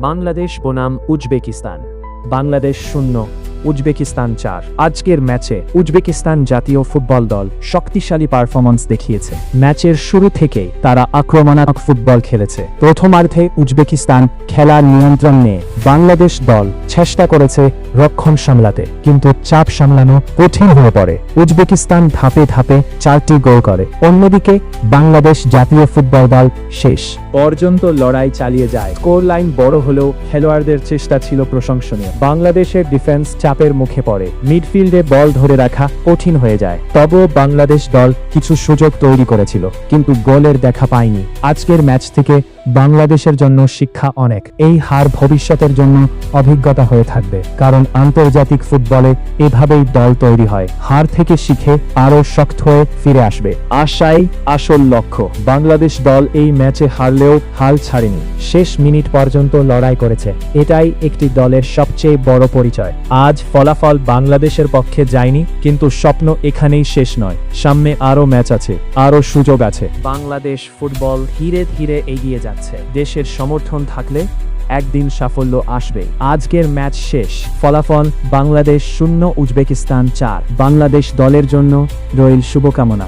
বাংলাদেশ বনাম Uzbekistan. Bangladesh 0, Uzbekistan 4। আজকের ম্যাচে উজবেকিস্তান জাতীয় ফুটবল দল শক্তিশালী পারফরম্যান্স দেখিয়েছে। ম্যাচের শুরু থেকেই তারা আক্রমণাত্মক ফুটবল খেলেছে। প্রথমার্ধে উজবেকিস্তান খেলার নিয়ন্ত্রণ নিয়ে বাংলাদেশ দল চেষ্টা করেছে রক্ষণ সামলাতে, কিন্তু চাপ সামলানো কঠিন হয়ে পড়ে। উজবেকিস্তান ধাপে ধাপে 4টি গোল করে। অন্যদিকে বাংলাদেশ জাতীয় ফুটবল দল শেষ পর্যন্ত লড়াই চালিয়ে যায়। স্কোর লাইন বড় হলেও খেলোয়াড়দের চেষ্টা ছিল প্রশংসনীয়। বাংলাদেশের ডিফেন্স চাপের মুখে পড়ে, মিডফিল্ডে বল ধরে রাখা কঠিন হয়ে যায়। তবুও বাংলাদেশ দল কিছু সুযোগ তৈরি করেছিল, কিন্তু গোলের দেখা পায়নি। আজকের ম্যাচ থেকে বাংলাদেশের জন্য শিক্ষা অনেক। এই হার ভবিষ্যতের জন্য অভিজ্ঞতা হয়ে থাকবে, কারণ আন্তর্জাতিক ফুটবলে এভাবেই দল তৈরি হয়। হার থেকে শিখে আরও শক্ত হয়ে ফিরে আসবে। আশাই আসল লক্ষ্য। বাংলাদেশ দল এই ম্যাচে হারলেও হাল ছাড়েনি, শেষ মিনিট পর্যন্ত লড়াই করেছে। এটাই একটি দলের সবচেয়ে বড় পরিচয়। আজ ফলাফল বাংলাদেশের পক্ষে যায়নি, কিন্তু স্বপ্ন এখানেই শেষ নয়। সামনে আরও ম্যাচ আছে, আরও সুযোগ আছে। বাংলাদেশ ফুটবল ধীরে ধীরে এগিয়ে যাচ্ছে। দেশের সমর্থন থাকলে একদিন সাফল্য আসবে। আজকের ম্যাচ শেষ, ফলাফল বাংলাদেশ 0, উজবেকিস্তান 4। বাংলাদেশ দলের জন্য রইল শুভকামনা।